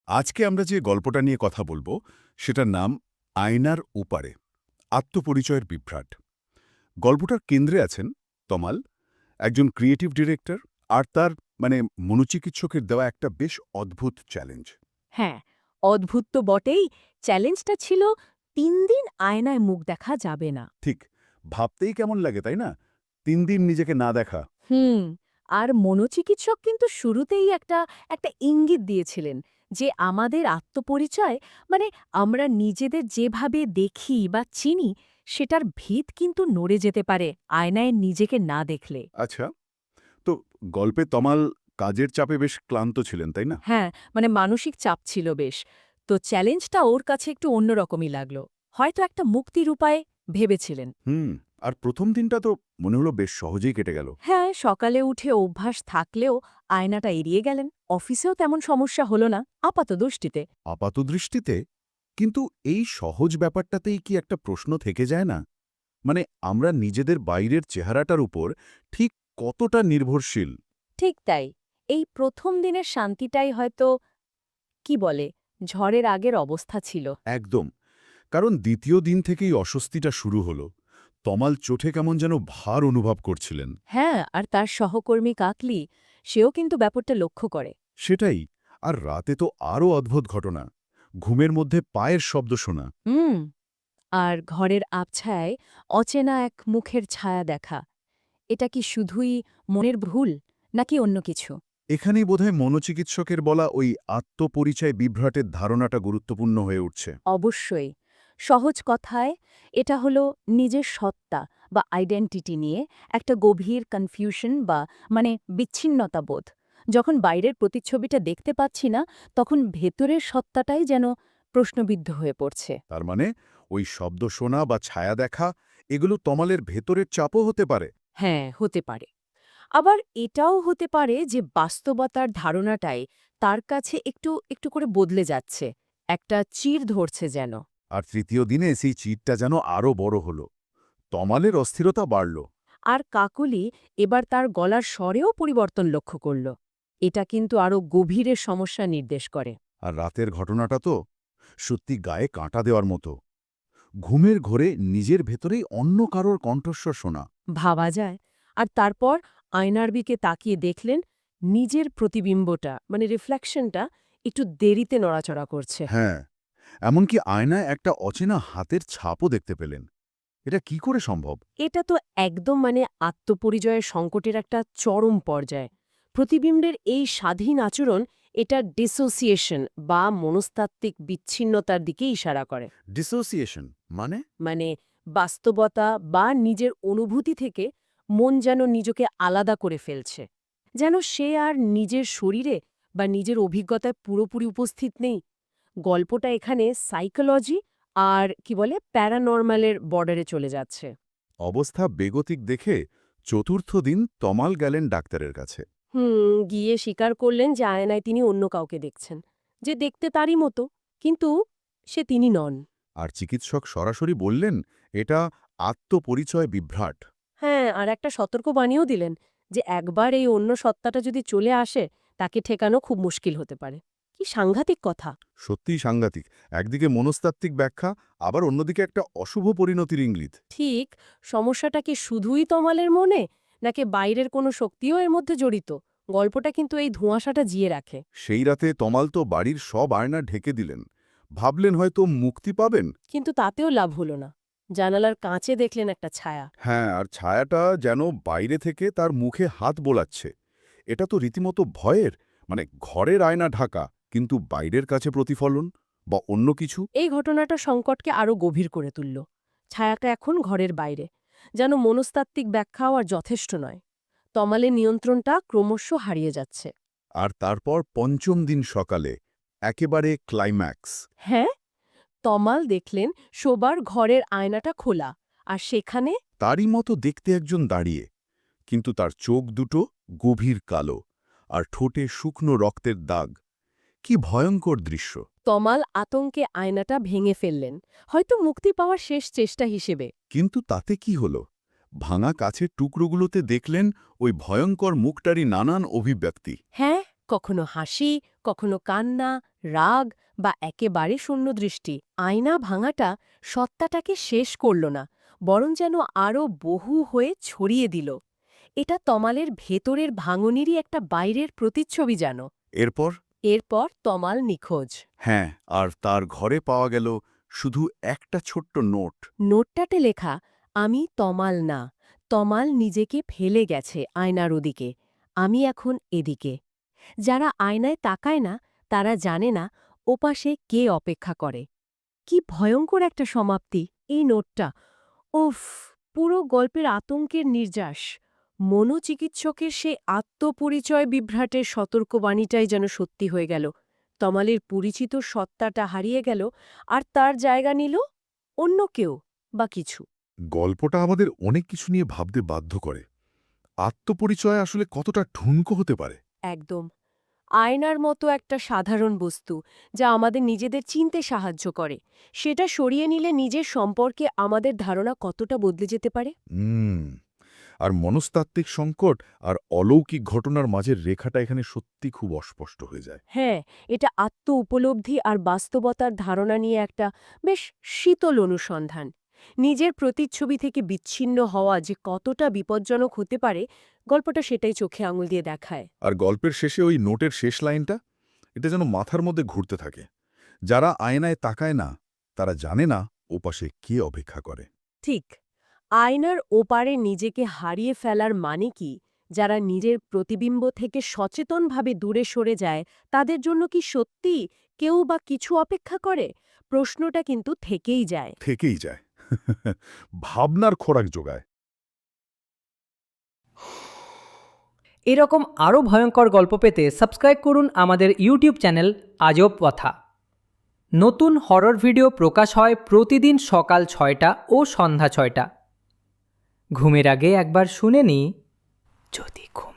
আজকে আমরা যে গল্পটা নিয়ে কথা বলবো সেটার নাম আয়নার ওপারে আত্মপরিচয়ের বিভ্রাট। গল্পটার কেন্দ্রে আছেন তমাল, একজন ক্রিয়েটিভ ডিরেক্টর, আর তার মনোচিকিৎসকের দেওয়া একটা বেশ অদ্ভুত চ্যালেঞ্জ। হ্যাঁ, অদ্ভুত তো বটেই। চ্যালেঞ্জটা ছিল ৩ দিন আয়নায় মুখ দেখা যাবে না। ঠিক, ভাবতেই কেমন লাগে তাই না? ৩ দিন নিজেকে না দেখা। হুম, আর মনোচিকিৎসক কিন্তু শুরুতেই একটা ইঙ্গিত দিয়েছিলেন যে আমাদের আত্মপরিচয় মানে আমরা নিজেদের যেভাবে দেখি বা চিনি সেটার ভিত কিন্তু নড়ে যেতে পারে আয়নায় নিজেকে না দেখলে। আচ্ছা, তো গল্পে তমাল কাজের চাপে বেশ ক্লান্ত ছিলেন তাই না? হ্যাঁ, মানসিক চাপ ছিল বেশ। তো চ্যালেঞ্জটা ওর কাছে একটু অন্যরকমই লাগলো। হয়তো একটা মুক্তির উপায় ভেবেছিলেন। হুম। আর প্রথম দিনটা তো মনে হলো বেশ সহজেই কেটে গেল। হ্যাঁ, সকালে উঠে অভ্যাস থাকলেও আয়নাটা এড়িয়ে গেলেন। অফিসেও তেমন সমস্যা হলো না আপাতদৃষ্টিতে। আপাতদৃষ্টিতে, কিন্তু এই সহজ ব্যাপারটাতেই কি একটা প্রশ্ন থেকে যায় না? মানে, আমরা নিজেদের বাইরের চেহারাটার উপর ঠিক কতটা নির্ভরশীল? ঠিক তাই। এই প্রথম দিনের শান্তিটাই হয়তো কি বলে ঝড়ের আগের অবস্থা ছিল। একদম। কারণ দ্বিতীয় দিন থেকেই অস্বস্তিটা শুরু হলো। তমাল চোখে কেমন যেন ভার অনুভব করছিলেন। হ্যাঁ, আর তার সহকর্মী কাকলি সেও কিন্তু ব্যাপারটা লক্ষ্য করে। সেটাই। আর রাতে তো আরও অদ্ভুত ঘটনা। ঘুমের মধ্যে পায়ের শব্দ শোনা। হুম, আর ঘরের আবছায়ায় অচেনা এক মুখের ছায়া দেখা। এটা কি শুধুই মনের ভুল নাকি অন্য কিছু? এখানেই বোধহয় মনোচিকিৎসকের বলা ওই আত্মপরিচয় বিভ্রাটের ধারণাটা গুরুত্বপূর্ণ হয়ে উঠছে। অবশ্যই। সহজ কথায় এটা হলো নিজের সত্তা বা আইডেন্টিটি নিয়ে একটা গভীর কনফিউশন বা বিচ্ছিন্নতা বোধ। যখন বাইরের প্রতিচ্ছবিটা দেখতে পাচ্ছি না, তখন ভেতরের সত্তাটাই যেন প্রশ্নবিদ্ধ হয়ে পড়ছে। তার মানে ওই শব্দ শোনা বা ছায়া দেখা, এগুলো তমালের ভেতরের চাপও হতে পারে। হ্যাঁ, হতে পারে। আবার এটাও হতে পারে যে বাস্তবতার ধারণাটাই তার কাছে একটু একটু করে বদলে যাচ্ছে। একটা চির ধরছে যেন। আর তৃতীয় দিনে সেই চিরটা যেন আরও বড় হলো। তমালের অস্থিরতা বাড়ল। আর কাকলি এবার তার গলার স্বরেও পরিবর্তন লক্ষ্য করল। এটা কিন্তু আরও গভীরের সমস্যা নির্দেশ করে। আর রাতের ঘটনাটা তো সত্যি গায়ে কাঁটা দেওয়ার মতো। ঘুমের ঘোরে নিজের ভেতরেই অন্য কারোর কণ্ঠস্বর শোনা। ভাবা যায়। আর তারপর আয়নার দিকে তাকিয়ে দেখলেন নিজের প্রতিবিম্বটা রিফ্লেকশনটা একটু দেরিতে নড়াচড়া করছে। হ্যাঁ, এমনকি আয়নায় একটা অচেনা হাতের ছাপও দেখতে পেলেন। এটা কি করে সম্ভব? এটা তো একদম আত্মপরিচয়ের সংকটের একটা চরম পর্যায়। প্রতিবিম্বের এই স্বাধীন আচরণ এটা ডিসোসিয়েশন বা মনস্তাত্ত্বিক বিচ্ছিন্নতার দিকে ইশারা করে। ডিসোসিয়েশন মানে? মানে বাস্তবতা বা নিজের অনুভূতি থেকে মন যেন নিজেকে আলাদা করে ফেলছে, যেন সে আর নিজের শরীরে বা নিজের অভিজ্ঞতায় পুরোপুরি উপস্থিত নেই। গল্পটা এখানে সাইকোলজি আর কি বলে প্যারানর্মালের বর্ডারে চলে যাচ্ছে। অবস্থা বেগতিক দেখে চতুর্থ দিন তমাল গেলেন ডাক্তারের কাছে। গিয়ে স্বীকার করলেন যে আয়নায় তিনি অন্য কাউকে দেখছেন, যে দেখতে তারই মতো, কিন্তু সে তিনি নন। আর চিকিৎসক সরাসরি বললেন, এটা আত্মপরিচয় বিভ্রাট। হ্যাঁ, আর একটা সতর্কবাণীও দিলেন যে একবার এই অন্য সত্তাটা যদি চলে আসে, তাকে ঠেকানো খুব মুশকিল হতে পারে। কি সাংঘাতিক কথা! সত্যিই সাংঘাতিক। একদিকে মনস্তাত্ত্বিক ব্যাখ্যা, আবার অন্যদিকে একটা অশুভ পরিণতির ইঙ্গিত। ঠিক, সমস্যাটা কি শুধুই তমালের মনে, নাকি বাইরের কোনো শক্তিও এর মধ্যে জড়িত? গল্পটা কিন্তু এই ধোঁয়াশাটা জিয়ে রাখে। সেই রাতে তমাল তো বাড়ির সব আয়না ঢেকে দিলেন। ভাবলেন হয়তো মুক্তি পাবেন। কিন্তু তাতেও লাভ হলো না। জানালার কাঁচে দেখলেন একটা ছায়া। হ্যাঁ, আর ছায়াটা যেন বাইরে থেকে তার মুখে হাত বোলাচ্ছে। এটা তো রীতিমতো ভয়ের। মানে, ঘরের আয়না ঢাকা, কিন্তু বাইরের কাছে প্রতিফলন বা অন্য কিছু। এই ঘটনাটা সংকটকে আরও গভীর করে তুলল। ছায়াটা এখন ঘরের বাইরে, যেন মনস্তাত্ত্বিক ব্যাখ্যাও আর যথেষ্ট নয়। তমালের নিয়ন্ত্রণটা ক্রমশ হারিয়ে যাচ্ছে। আর তারপর পঞ্চম দিন সকালে একেবারে ক্লাইম্যাক্স। হ্যাঁ, তমাল দেখলেন শোবার ঘরের আয়নাটা খোলা, আর সেখানে তারই মতো দেখতে একজন দাঁড়িয়ে, কিন্তু তার চোখ দুটো গভীর কালো, আর ঠোঁটে শুকনো রক্তের দাগ। কি ভয়ঙ্কর দৃশ্য! তমাল আতঙ্কে আয়নাটা ভেঙে ফেললেন, হয়তো মুক্তি পাওয়ার শেষ চেষ্টা হিসেবে। কিন্তু তাতে কি হল? ভাঙা কাছের টুকরোগুলোতে দেখলেন ওই ভয়ঙ্কর মুখটারই নানান অভিব্যক্তি। হ্যাঁ, কখনো হাসি, কখনো কান্না, রাগ বা একেবারে শূন্য দৃষ্টি। আয়না ভাঙাটা সত্তাটাকে শেষ করল না, বরং যেন আরও বহু হয়ে ছড়িয়ে দিল। এটা তমালের ভেতরের ভাঙনেরই একটা বাইরের প্রতিচ্ছবি যেন। এরপর? এরপর তমাল নিখোঁজ। হ্যাঁ, আর তার ঘরে পাওয়া গেল শুধু একটা ছোট্ট নোট। নোটটাতে লেখা, আমি তমাল না, তমাল নিজেকে ফেলে গেছে আয়নার ওদিকে, আমি এখন এদিকে। যারা আয়নায় তাকায় না তারা জানে না ওপাশে কে অপেক্ষা করে। কি ভয়ঙ্কর একটা সমাপ্তি এই নোটটা! উফ, পুরো গল্পের আতঙ্কের নির্যাস। মনোচিকিৎসকের সে আত্মপরিচয় বিভ্রাটের সতর্কবাণীটাই যেন সত্যি হয়ে গেল। তমালের পরিচিত সত্তাটা হারিয়ে গেল, আর তার জায়গা নিল অন্য কেউ বা কিছু। গল্পটা আমাদের অনেক কিছু নিয়ে ভাবতে বাধ্য করে। আত্মপরিচয় আসলে কতটা ঠুনকো হতে পারে। একদম। আয়নার মতো একটা সাধারণ বস্তু যা আমাদের নিজেদের চিনতে সাহায্য করে, সেটা সরিয়ে নিলে নিজের সম্পর্কে আমাদের ধারণা কতটা বদলে যেতে পারে। হুম। আর মনস্তাত্ত্বিক সংকট আর অলৌকিক ঘটনার মাঝের রেখাটা এখানে সত্যি খুব অস্পষ্ট হয়ে যায়। হ্যাঁ, এটা আত্ম উপলব্ধি আর বাস্তবতার ধারণা নিয়ে একটা বেশ শীতল অনুসন্ধান। নিজের প্রতিচ্ছবি থেকে বিচ্ছিন্ন হওয়া যে কতটা বিপজ্জনক হতে পারে, গল্পটা সেটাই চোখে আঙুল দিয়ে দেখায়। আর গল্পের শেষে ওই নোটের শেষ লাইনটা, এটা যেন মাথার মধ্যে ঘুরতে থাকে। যারা আয়নায় তাকায় না তারা জানে না ওপাশে কে অপেক্ষা করে। ঠিক, আয়নার ওপারে নিজেকে হারিয়ে ফেলার মানে কি? যারা নিজের প্রতিবিম্ব থেকে সচেতনভাবে দূরে সরে যায়, তাদের জন্য কি সত্যি কেউ বা কিছু অপেক্ষা করে? প্রশ্নটা কিন্তু থেকেই যায়। থেকেই যায়। ভাবনার খোরাক যোগায়। এরকম আরও ভয়ঙ্কর গল্প পেতে সাবস্ক্রাইব করুন আমাদের ইউটিউব চ্যানেল আজব কথা। নতুন হরর ভিডিও প্রকাশ হয় প্রতিদিন সকাল ৬টা ও সন্ধ্যা ৬টা। ঘুমের আগে একবার শুনে নিই, যদি ঘুম